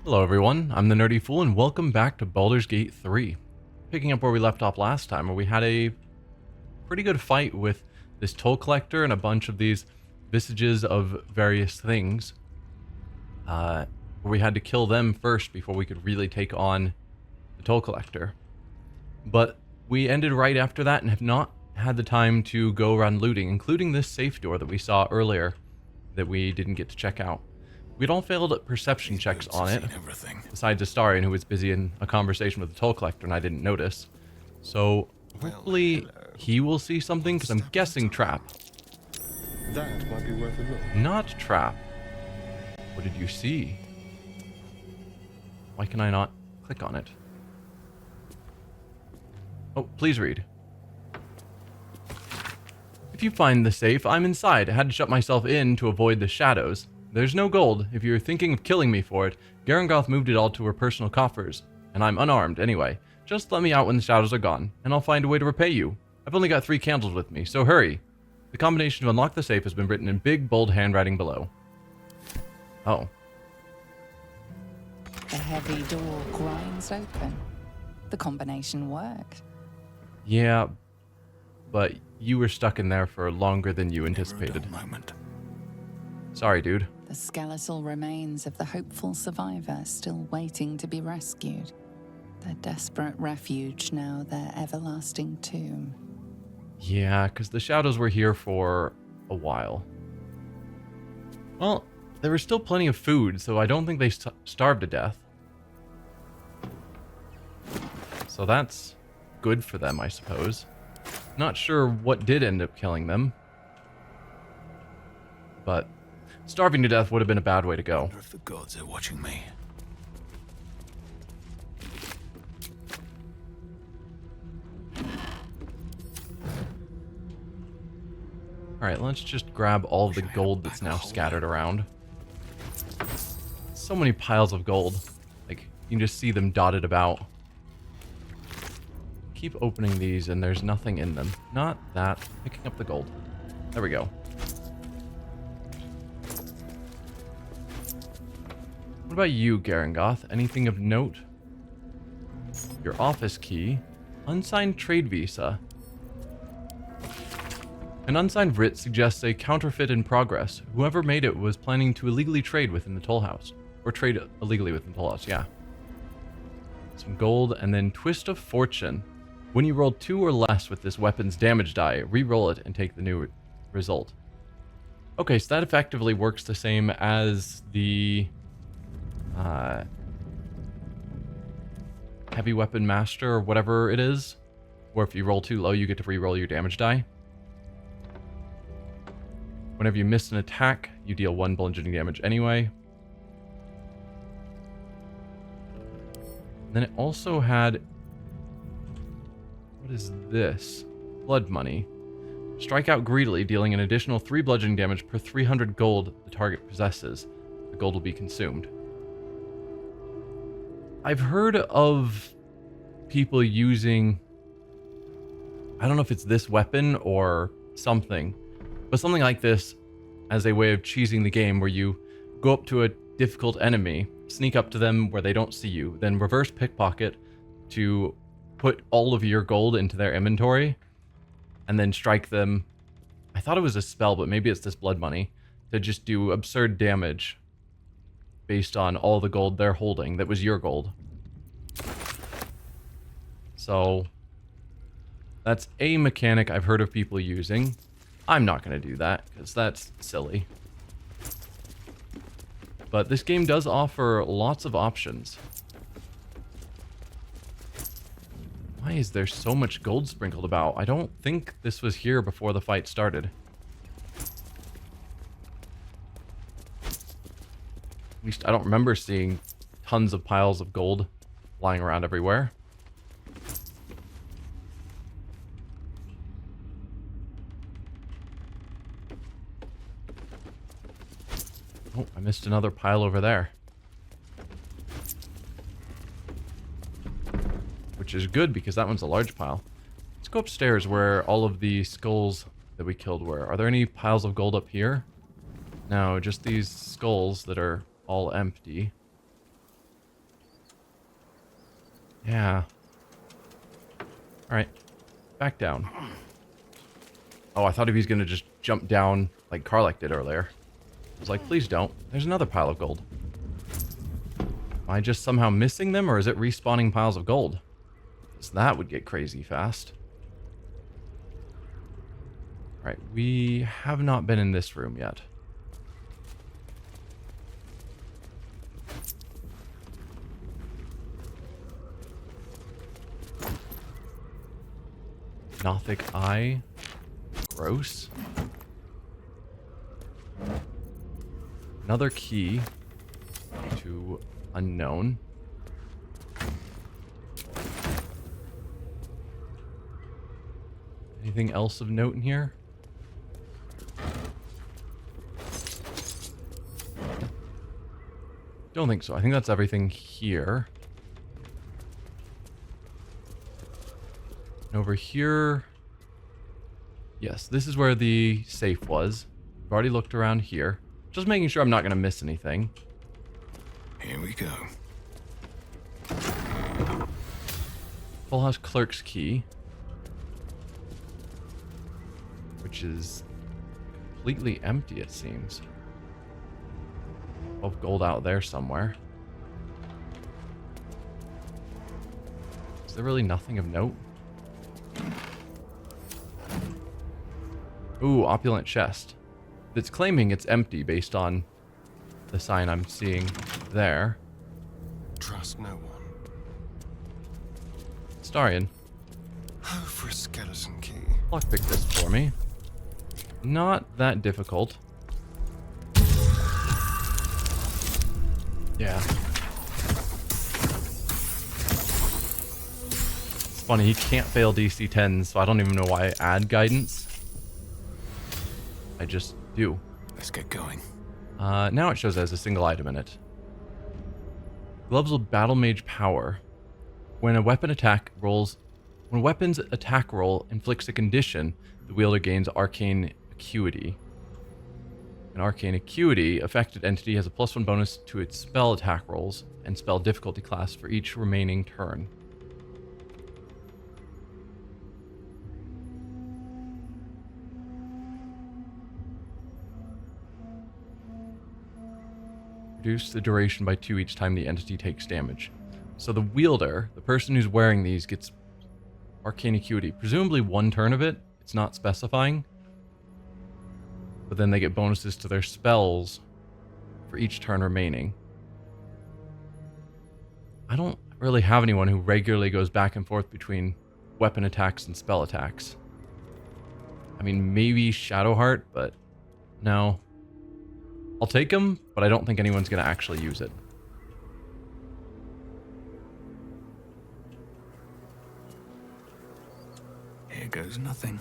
Hello everyone, I'm the Nerdy Fool and welcome back to Baldur's Gate 3. Picking up where we left off last time, where we had a pretty good fight with this toll collector and a bunch of these visages of various things. Where we had to kill them first before we could really take on the toll collector. But we ended right after that and have not had the time to go around looting, including this safe door that we saw earlier that we didn't get to check out. We'd all failed perception checks on it, besides Astarion, who was busy in a conversation with the toll collector and I didn't notice. So, hopefully he will see something, because I'm guessing trap. That might be worth a look. Not trap. What did you see? Why can I not click on it? Oh, please read. If you find the safe, I'm inside. I had to shut myself in to avoid the shadows. There's no gold. If you're thinking of killing me for it, Garangoth moved it all to her personal coffers. And I'm unarmed, anyway. Just let me out when the shadows are gone, and I'll find a way to repay you. I've only got 3 candles with me, so hurry. The combination to unlock the safe has been written in big, bold handwriting below. Oh. The heavy door grinds open. The combination worked. Yeah, but you were stuck in there for longer than you anticipated. Sorry, dude. The skeletal remains of the hopeful survivor still waiting to be rescued. Their desperate refuge now their everlasting tomb. Yeah, because the shadows were here for a while. Well, there was still plenty of food, so I don't think they starved to death. So that's good for them, I suppose. Not sure what did end up killing them. But starving to death would have been a bad way to go. I wonder if the gods are watching me. Alright, let's just grab all of the gold that's now scattered around. So many piles of gold. Like, you can just see them dotted about. Keep opening these and there's nothing in them. Not that. Picking up the gold. There we go. What about you, Garangoth? Anything of note? Your office key. Unsigned trade visa. An unsigned writ suggests a counterfeit in progress. Whoever made it was planning to illegally trade within the Tollhouse. Or trade illegally within the Tollhouse, yeah. Some gold, and then Twist of Fortune. When you roll 2 or less with this weapon's damage die, re-roll it and take the new result. Okay, so that effectively works the same as the heavy weapon master or whatever it is, where if you roll too low, you get to re-roll your damage die. Whenever you miss an attack, you deal 1 bludgeoning damage anyway. And then it also had... What is this? Blood money. Strike out greedily, dealing an additional 3 bludgeoning damage per 300 gold the target possesses. The gold will be consumed. I've heard of people using... I don't know if it's this weapon or something, but something like this as a way of cheesing the game, where you go up to a difficult enemy, sneak up to them where they don't see you, then reverse pickpocket to put all of your gold into their inventory, and then strike them. I thought it was a spell, but maybe it's this blood money, to just do absurd damage based on all the gold they're holding that was your gold. So that's a mechanic I've heard of people using. I'm not going to do that, because that's silly. But this game does offer lots of options. Why is there so much gold sprinkled about? I don't think this was here before the fight started. At least I don't remember seeing tons of piles of gold lying around everywhere. Oh, I missed another pile over there. Which is good, because that one's a large pile. Let's go upstairs where all of the skulls that we killed were. Are there any piles of gold up here? No, just these skulls that are all empty. Yeah. Alright. Back down. Oh, I thought he was going to just jump down like Karlach did earlier. I was like, please don't. There's another pile of gold. Am I just somehow missing them, or is it respawning piles of gold? Because that would get crazy fast. Right, we have not been in this room yet. Gothic Eye. Gross. Another key to unknown. Anything else of note in here? Don't think so. I think that's everything here. And over here... Yes, this is where the safe was. I've already looked around here. Just making sure I'm not going to miss anything. Here we go. Tollhouse clerk's key. Which is completely empty, it seems. Of gold out there somewhere. Is there really nothing of note? Ooh, opulent chest. It's claiming it's empty based on the sign I'm seeing there. Trust no one. Starion, Oh, for a skeleton key. lockpick this for me. Not that difficult. Yeah. It's funny, he can't fail DC 10s, so I don't even know why I add guidance. I just do. Let's get going. Now it shows as a single item in it. Gloves with Battle Mage power. When a weapon's attack roll inflicts a condition, the wielder gains arcane acuity. An arcane acuity, affected entity has a +1 bonus to its spell attack rolls and spell difficulty class for each remaining turn. Reduce the duration by 2 each time the entity takes damage. So the wielder, the person who's wearing these, gets arcane acuity. Presumably 1 turn of it. It's not specifying. But then they get bonuses to their spells for each turn remaining. I don't really have anyone who regularly goes back and forth between weapon attacks and spell attacks. I mean, maybe Shadowheart, but no. I'll take him, but I don't think anyone's going to actually use it. Here goes nothing.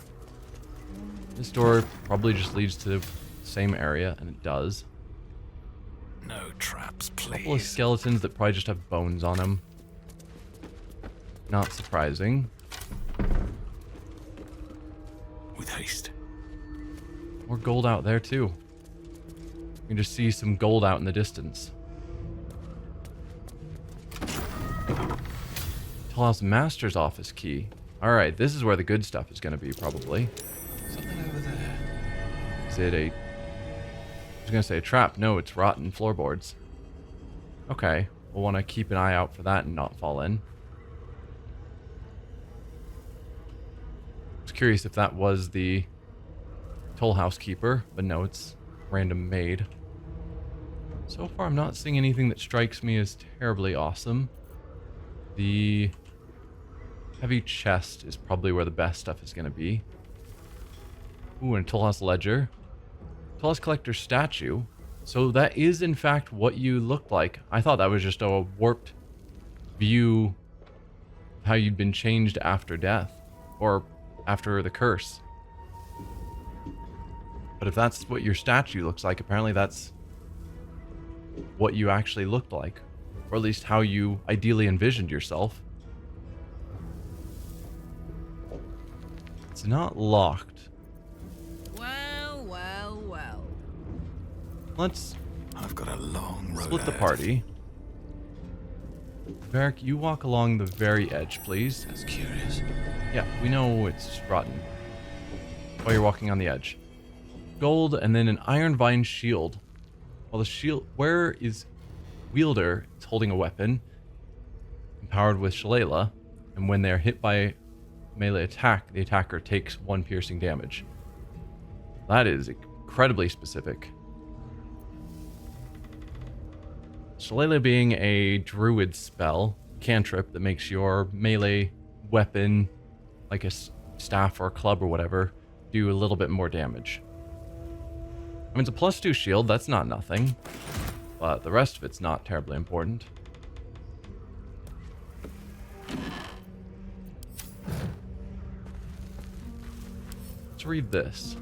This door probably just leads to the same area, and it does. No traps, A couple of please. skeletons that probably just have bones on them. Not surprising. With haste. More gold out there, too. You can just see some gold out in the distance. Tollhouse Master's office key. Alright, this is where the good stuff is going to be, probably. Something over there. Is it a... I was going to say a trap. No, it's rotten floorboards. Okay, we'll want to keep an eye out for that and not fall in. I was curious if that was the Tollhouse keeper, but no, it's random made. So far, I'm not seeing anything that strikes me as terribly awesome. The heavy chest is probably where the best stuff is going to be. Ooh, and Tollhouse ledger. Tollhouse collector statue. So that is, in fact, what you looked like. I thought that was just a warped view of how you'd been changed after death. Or after the curse. But if that's what your statue looks like, apparently that's what you actually looked like. Or at least how you ideally envisioned yourself. It's not locked. Well, well, well. Let's I've got a long road split the ahead. party. Varric, you walk along the very edge, please. That's curious. Yeah, we know it's rotten. While you're walking on the edge. Gold and then an iron vine shield. While the shield, where is wielder? It's holding a weapon, empowered with Shillelagh, and when they're hit by melee attack, the attacker takes 1 piercing damage. That is incredibly specific. Shillelagh being a druid spell, cantrip that makes your melee weapon, like a staff or a club or whatever, do a little bit more damage. I mean, it's a +2 shield, that's not nothing. But the rest of it's not terribly important. Let's read this.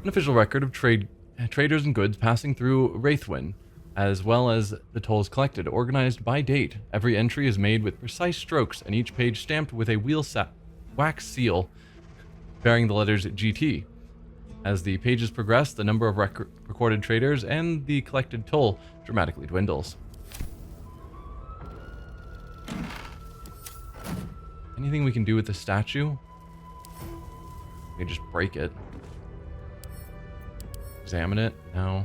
An official record of traders and goods passing through Wraithwin, as well as the tolls collected, organized by date. Every entry is made with precise strokes, and each page stamped with a wax seal bearing the letters GT. As the pages progress, the number of recorded traders and the collected toll dramatically dwindles. Anything we can do with the statue? We can just break it. Examine it? No.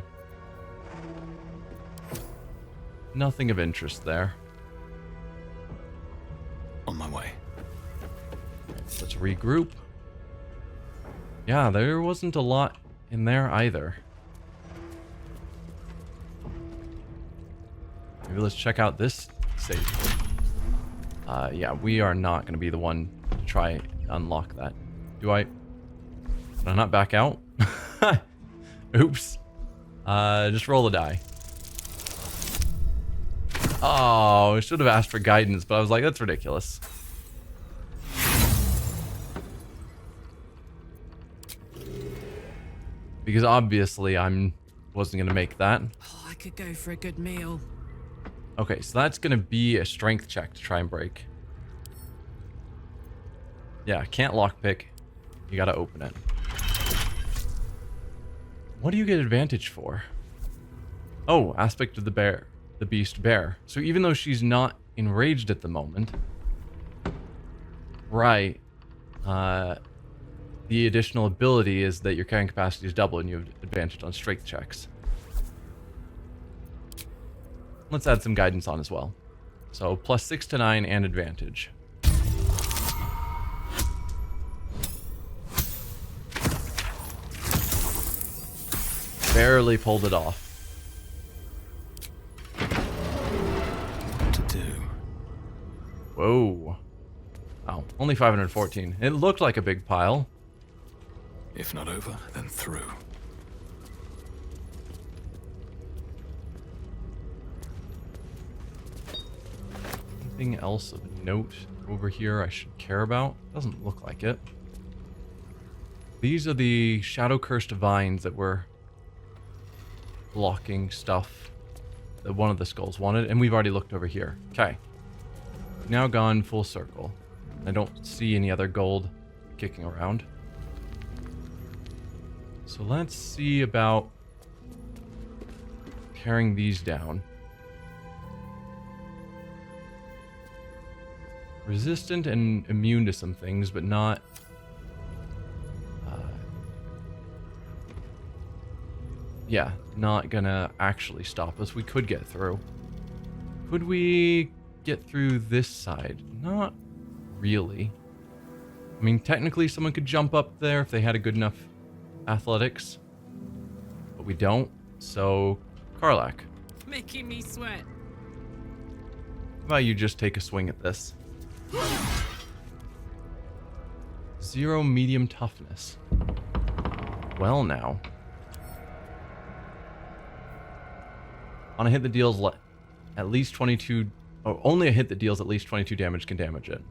Nothing of interest there. On my way. Let's regroup. Yeah, there wasn't a lot in there either. Maybe let's check out this stage. Yeah, we are not going to be the one to try and unlock that. Do I? Can I not back out? Oops. Just roll a die. Oh, I should have asked for guidance, but I was like, that's ridiculous. Because obviously wasn't going to make that. Oh, I could go for a good meal. Okay, so that's going to be a strength check to try and break. Yeah, can't lockpick. You got to open it. What do you get advantage for? Oh, aspect of the beast bear. So even though she's not enraged at the moment, right, the additional ability is that your carrying capacity is double and you have advantage on strength checks. Let's add some guidance on as well. So +6 to 9 and advantage. Barely pulled it off. What to do? Whoa. Oh, only 514. It looked like a big pile. If not over, then through. Anything else of note over here I should care about? Doesn't look like it. These are the shadow-cursed vines that were blocking stuff that one of the skulls wanted, and we've already looked over here. Okay. Now gone full circle. I don't see any other gold kicking around. So let's see about tearing these down. Resistant and immune to some things, but not... yeah, not gonna actually stop us. We could get through. Could we get through this side? Not really. I mean, technically someone could jump up there if they had a good enough athletics. But we don't, so... Karlach, Making me sweat. how about you just take a swing at this? 0 medium toughness. Well now. On a hit that deals at least 22... oh, only a hit that deals at least 22 damage can damage it.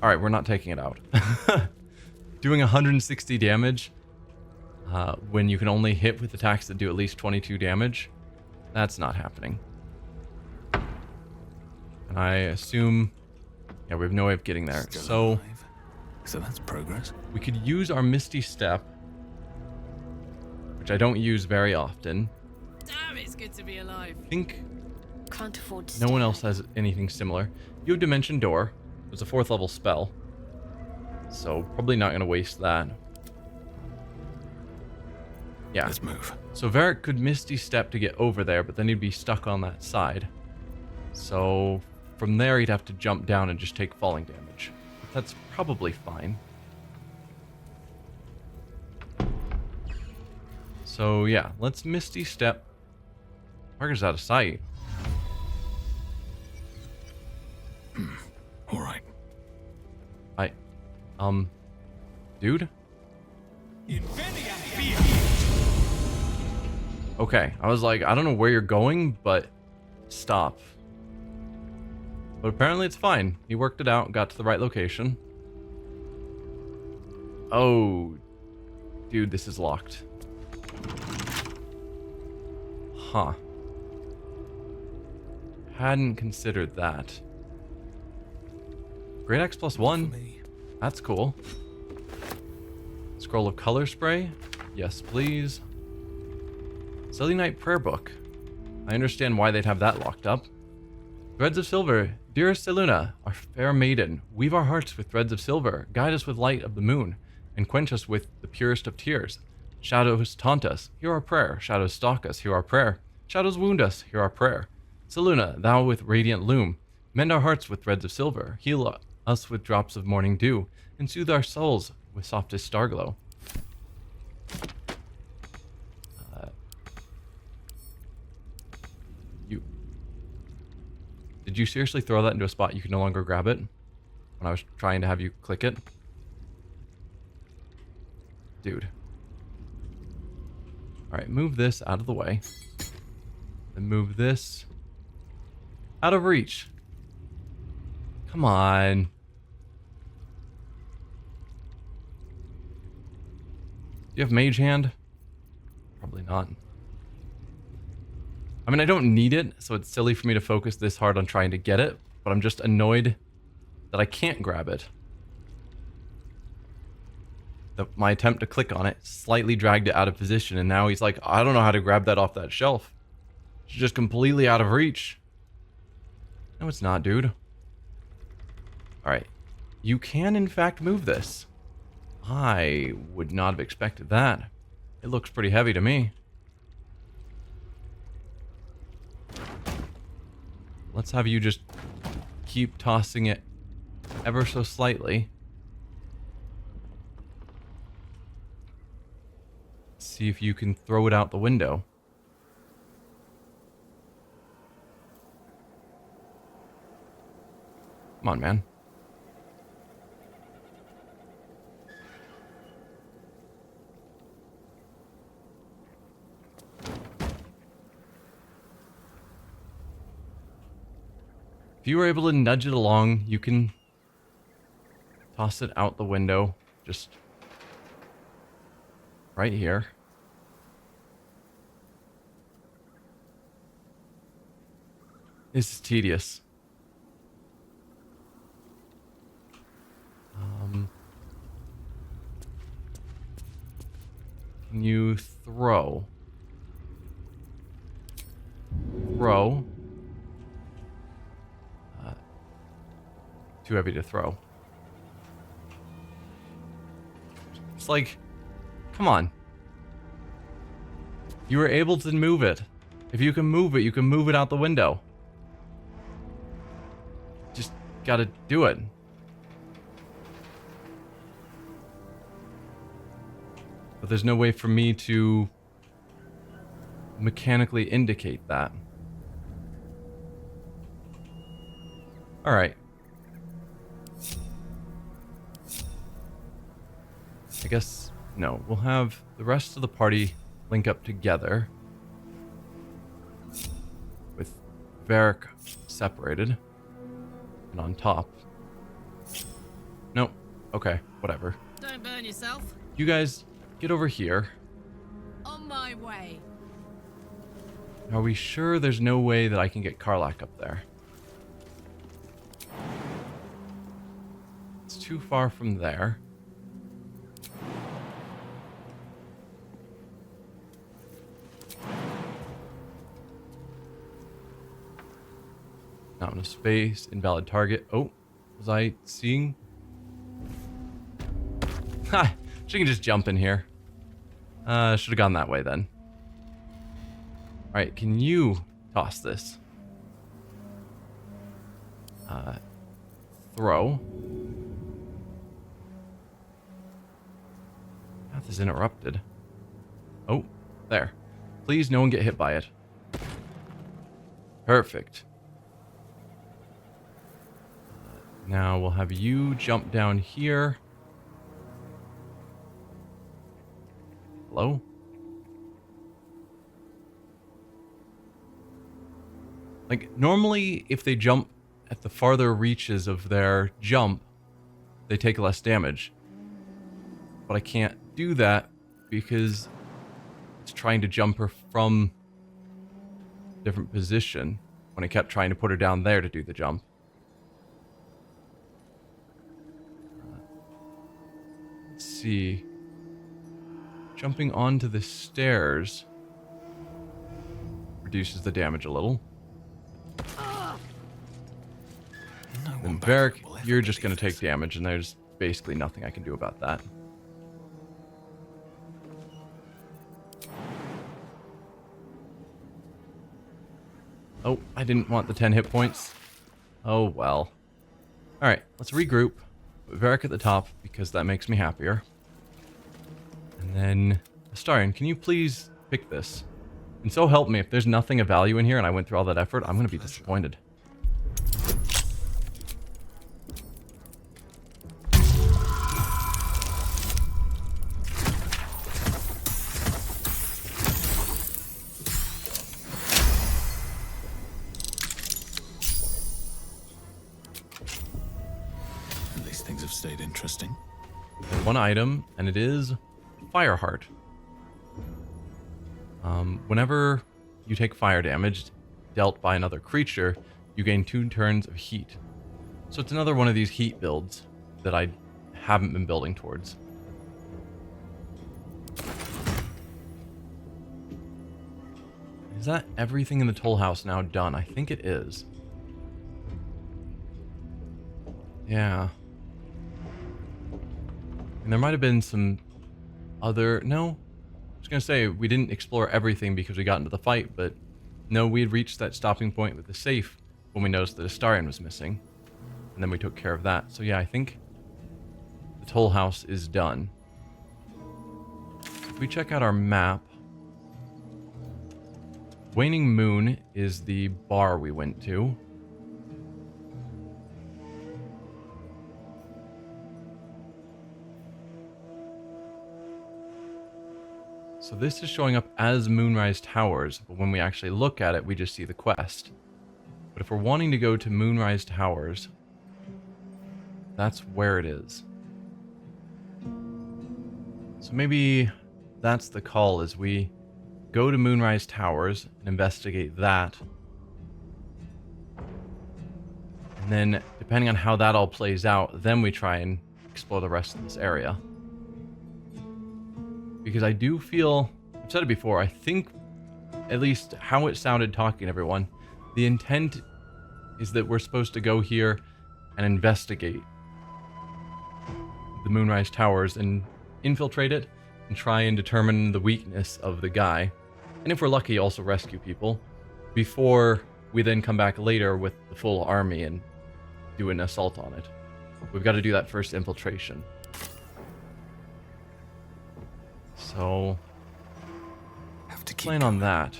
Alright, we're not taking it out. Doing 160 damage when you can only hit with attacks that do at least 22 damage, that's not happening. And I assume... yeah, we have no way of getting there. Still So alive. So that's progress. we could use our Misty Step, which which I don't use very often. Damn, it's good to be alive. I think Can't afford to no stay one away. else has anything similar. You have Dimension Door. It's a 4th level spell. So probably not going to waste that. Yeah. Let's move. So Varric could Misty Step to get over there, but then he'd be stuck on that side. So from there he'd have to jump down and just take falling damage. But that's probably fine. So yeah, let's Misty Step. Parker's out of sight. All right. Dude? Okay, I was like, I don't know where you're going, but stop. But apparently it's fine. He worked it out, got to the right location. Oh, dude, this is locked. Huh. Hadn't considered that. Great X +1. That's cool. Scroll of Color Spray. Yes, please. Silly Night Prayer Book. I understand why they'd have that locked up. Threads of Silver. Dearest Seluna, our fair maiden, weave our hearts with threads of silver, guide us with light of the moon, and quench us with the purest of tears. Shadows taunt us, hear our prayer. Shadows stalk us, hear our prayer. Shadows wound us, hear our prayer. Seluna, thou with radiant loom, mend our hearts with threads of silver, heal us with drops of morning dew, and soothe our souls with softest starglow. Did you seriously throw that into a spot you could no longer grab it? When I was trying to have you click it? Dude. Alright, move this out of the way. Then move this out of reach. Come on. Do you have Mage Hand? Probably not. I mean, I don't need it, so it's silly for me to focus this hard on trying to get it, but I'm just annoyed that I can't grab it. My attempt to click on it slightly dragged it out of position, and now he's like, I don't know how to grab that off that shelf. It's just completely out of reach. No, it's not, dude. Alright. You can, in fact, move this. I would not have expected that. It looks pretty heavy to me. Let's have you just keep tossing it ever so slightly. See if you can throw it out the window. Come on, man. If you were able to nudge it along, you can toss it out the window. Just right here. This is tedious. Can you throw? Throw. Too heavy to throw. It's like, come on. You were able to move it. If you can move it, you can move it out the window. Just gotta do it. But there's no way for me to mechanically indicate that. Alright. I guess, no, we'll have the rest of the party link up together. With Varric separated. And on top. Nope. Okay, whatever. Don't burn yourself. You guys, get over here. On my way. Are we sure there's no way that I can get Karlach up there? It's too far from there. Mountain of space. Invalid target. Oh, was I seeing? Ha! She can just jump in here. Should have gone that way then. Alright, can you toss this? Throw. Path is interrupted. Oh, there. Please, no one get hit by it. Perfect. Now we'll have you jump down here. Hello? Like, normally, if they jump at the farther reaches of their jump, they take less damage. But I can't do that because it's trying to jump her from a different position when I kept trying to put her down there to do the jump. Let's see. Jumping onto the stairs reduces the damage a little. And Varric, you're just going to take damage, and there's basically nothing I can do about that. Oh, I didn't want the 10 hit points. Oh, well. Alright, let's regroup. Put Varric at the top, because that makes me happier. And then, Astarion, can you please pick this? And so help me, if there's nothing of value in here and I went through all that effort, I'm going to be disappointed. At least things have stayed interesting. One item, and it is Fireheart. Whenever you take fire damage dealt by another creature, you gain 2 turns of heat. So it's another one of these heat builds that I haven't been building towards. Is that everything in the Tollhouse now done? I think it is. Yeah. And there might have been some other... No. I was going to say, we didn't explore everything because we got into the fight, but no, we had reached that stopping point with the safe when we noticed that Astarion was missing. And then we took care of that. So yeah, I think the Tollhouse is done. If we check out our map, Waning Moon is the bar we went to. So this is showing up as Moonrise Towers, but when we actually look at it, we just see the quest. But if we're wanting to go to Moonrise Towers, that's where it is. So maybe that's the call, is we go to Moonrise Towers and investigate that. And then, depending on how that all plays out, then we try and explore the rest of this area. Because I do feel, I've said it before, I think, at least how it sounded talking to everyone, the intent is that we're supposed to go here and investigate the Moonrise Towers and infiltrate it and try and determine the weakness of the guy. And if we're lucky, also rescue people before we then come back later with the full army and do an assault on it. We've got to do that first infiltration. So, Have to keep plan on that.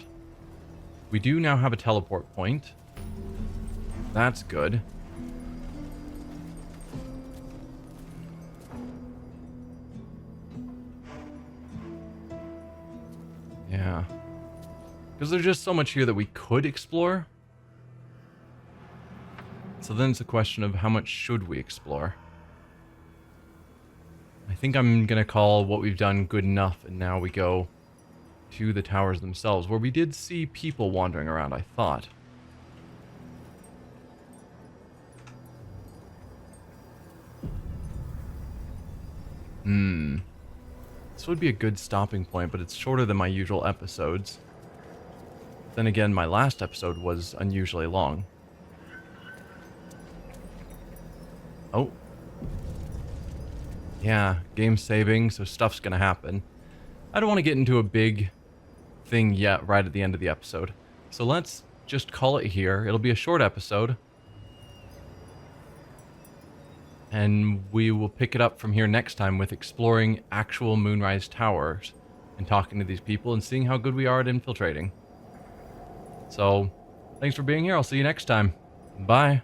We do now have a teleport point. That's good. Yeah. Because there's just so much here that we could explore. So then it's a question of how much should we explore? I think I'm going to call what we've done good enough, and now we go to the towers themselves, where we did see people wandering around, I thought. This would be a good stopping point, but it's shorter than my usual episodes. Then again, my last episode was unusually long. Oh. Yeah, game saving, so stuff's gonna happen. I don't want to get into a big thing yet right at the end of the episode. So let's just call it here. It'll be a short episode. And we will pick it up from here next time with exploring actual Moonrise Towers and talking to these people and seeing how good we are at infiltrating. So, thanks for being here. I'll see you next time. Bye.